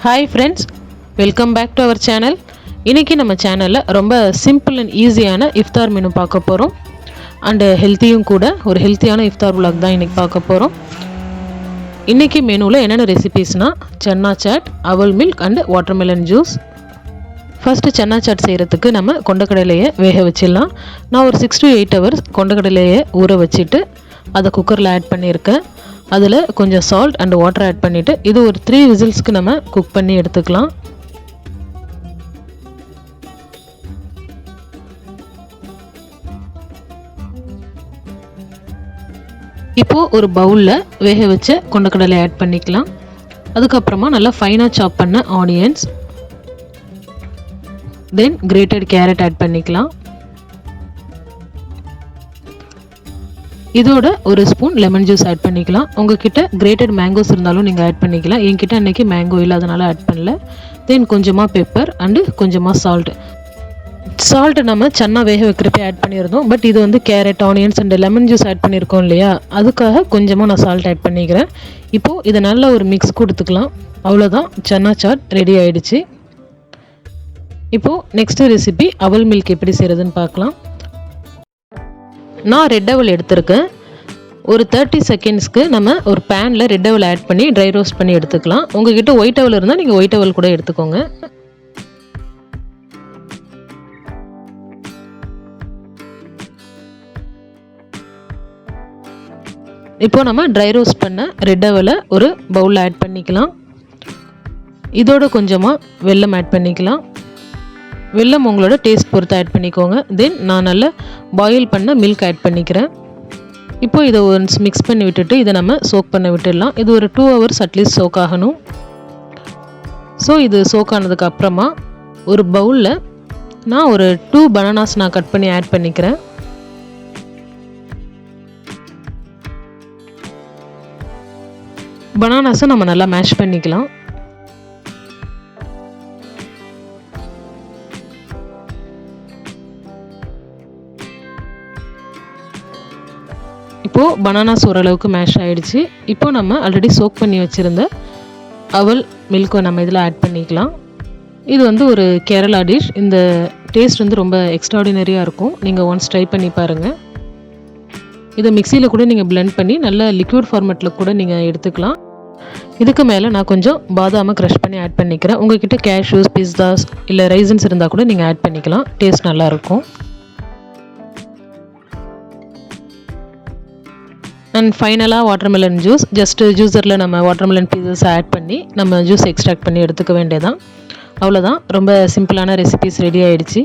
Hi friends, welcome back to our channel. இன்னைக்கு நம்ம சேனல்ல ரொம்ப சிம்பிள் அண்ட் ஈஸியான இஃப்தார் மெனு பார்க்க போறோம். அண்ட் ஹெல்த்தியும் கூட ஒரு ஹெல்த்தியான இஃப்தார் vlog தான் இன்னைக்கு பார்க்க போறோம். இன்னைக்கு மெனுல என்னென்ன ரெசிபீஸ்னா chana chaat, aval milk and watermelon juice. First chana chaat செய்யறதுக்கு நம்ம கொண்டக்கடலையை வேக வச்சிடலாம். நான் ஒரு 6 to 8 hours கொண்டக்கடலையை ஊற வச்சிட்டு அதை குக்கரில் ஆட் பண்ணியிருக்கேன். அதில் கொஞ்சம் சால்ட் அண்ட் வாட்டர் ஆட் பண்ணிவிட்டு இது ஒரு 3 விசில்ஸ்க்கு நம்ம குக் பண்ணி எடுத்துக்கலாம். இப்போது ஒரு பவுலில் வேக வச்ச கொண்டக்கடலை ஆட் பண்ணிக்கலாம். அதுக்கப்புறமா நல்லா ஃபைனாக சாப் பண்ண ஆனியன்ஸ், தென் கிரேட்டட் கேரட் ஆட் பண்ணிக்கலாம். இதோட ஒரு ஸ்பூன் லெமன் ஜூஸ் ஆட் பண்ணிக்கலாம். உங்ககிட்ட கிரேட்டட் மேங்கோஸ் இருந்தாலும் நீங்கள் ஆட் பண்ணிக்கலாம். என்கிட்ட அன்றைக்கி மேங்கோ இல்லை, அதனால் ஆட் பண்ணல. தென் கொஞ்சமாக பெப்பர் அண்டு கொஞ்சமாக சால்ட் நம்ம சன்னா வேக வைக்கிறப்ப ஆட் பண்ணியிருந்தோம். பட் இது வந்து carrot, onions and lemon juice add பண்ணியிருக்கோம் இல்லையா, அதுக்காக கொஞ்சமாக நான் சால்ட் ஆட் பண்ணிக்கிறேன். இப்போது இதை நல்லா ஒரு மிக்ஸ் கொடுத்துக்கலாம். அவ்வளோதான், சன்னா சாட் ரெடி ஆகிடுச்சு. இப்போது நெக்ஸ்ட் ரெசிபி அவல் மில்க் எப்படி செய்கிறதுன்னு பார்க்கலாம். நான் ரெட் அவல் எடுத்திருக்கேன். ஒரு 30 செகண்ட்ஸ்க்கு நம்ம ஒரு பேனில் ரெட் அவல் ஆட் பண்ணி ட்ரை ரோஸ்ட் பண்ணி எடுத்துக்கலாம். உங்ககிட்ட ஒயிட் அவல் இருந்தால் நீங்கள் ஒயிட் அவல் கூட எடுத்துக்கோங்க. இப்போ நம்ம ட்ரை ரோஸ்ட் பண்ண ரெட் அவலை ஒரு பவுலில் ஆட் பண்ணிக்கலாம். இதோட கொஞ்சமாக வெல்லம் ஆட் பண்ணிக்கலாம். வெல்லம் உங்களோட டேஸ்ட் பொறுத்து ஆட் பண்ணிக்கோங்க. தென் நான் நல்லா பாயில் பண்ண மில்க் ஆட் பண்ணிக்கிறேன். இப்போ இதை ஒன்ஸ் மிக்ஸ் பண்ணி விட்டுட்டு இதை நம்ம சோக் பண்ண விட்டுடலாம். இது ஒரு 2 hours அட்லீஸ்ட் சோக் ஆகணும். ஸோ இது சோக் ஆனதுக்கு அப்புறமா ஒரு பவுலில் நான் ஒரு 2 பனானாஸ் நான் கட் பண்ணி ஆட் பண்ணிக்கிறேன். பனானாஸை நம்ம நல்லா மேஷ் பண்ணிக்கலாம். இப்போது பனானாஸ் ஓரளவுக்கு மேஷ் ஆகிடுச்சு. இப்போது நம்ம ஆல்ரெடி சோக் பண்ணி வச்சுருந்த அவல் மில்க்கை நம்ம இதில் ஆட் பண்ணிக்கலாம். இது வந்து ஒரு கேரளா டிஷ். இந்த டேஸ்ட் வந்து ரொம்ப எக்ஸ்ட்ராடினரியாக இருக்கும். நீங்கள் ஒன்ஸ் ட்ரை பண்ணி பாருங்கள். இதை மிக்சியில் கூட நீங்கள் பிளெண்ட் பண்ணி நல்ல லிக்விட் ஃபார்மேட்டில் கூட நீங்கள் எடுத்துக்கலாம். இதுக்கு மேலே நான் கொஞ்சம் பாதாமை க்ரஷ் பண்ணி ஆட் பண்ணிக்கிறேன். உங்கள்கிட்ட கேஷ்யூஸ், பிஸ்தாஸ் இல்லை ரைசன்ஸ் இருந்தால் கூட நீங்கள் ஆட் பண்ணிக்கலாம். டேஸ்ட் நல்லாயிருக்கும். அண்ட் ஃபைனலாக வாட்டர்மெலன் ஜூஸ். ஜஸ்ட்டு ஜூஸரில் நம்ம வாட்டர்மெலன் பீசஸ் ஆட் பண்ணி நம்ம ஜூஸ் எக்ஸ்ட்ராக்ட் பண்ணி எடுத்துக்க வேண்டியதான். அவ்வளோதான், ரொம்ப சிம்பிளான ரெசிபிஸ் ரெடி ஆகிடுச்சு.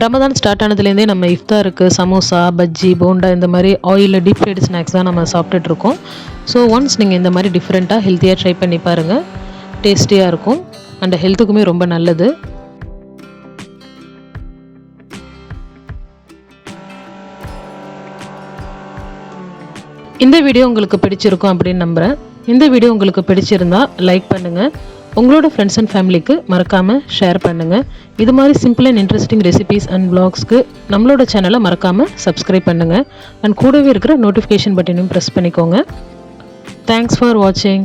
ரமதான் ஸ்டார்ட் ஆனதுலேருந்தே நம்ம இஃப்தாருக்கு சமோசா, பஜ்ஜி, போண்டா இந்த மாதிரி ஆயிலில் டீப் ஃப்ரைடு ஸ்நாக்ஸ் தான் நம்ம சாப்பிட்டுட்ருக்கோம். ஸோ ஒன்ஸ் நீங்கள் இந்த மாதிரி டிஃப்ரெண்ட்டாக ஹெல்த்தியாக ட்ரை பண்ணி பாருங்கள். டேஸ்டியாக இருக்கும் அண்ட் ஹெல்த்துக்குமே ரொம்ப நல்லது. இந்த வீடியோ உங்களுக்கு பிடிச்சிருக்கும் அப்படின்னு நம்புகிறேன். இந்த வீடியோ உங்களுக்கு பிடிச்சிருந்தா லைக் பண்ணுங்கள். உங்களோட ஃப்ரெண்ட்ஸ் அண்ட் ஃபேமிலிக்கு மறக்காமல் ஷேர் பண்ணுங்கள். இது மாதிரி simple and interesting recipes and vlogsக்கு நம்மளோட சேனலை மறக்காமல் சப்ஸ்கிரைப் பண்ணுங்கள். அண்ட் கூடவே இருக்கிற நோட்டிஃபிகேஷன் பட்டனையும் ப்ரெஸ் பண்ணிக்கோங்க. தேங்க்ஸ் ஃபார் வாட்சிங்.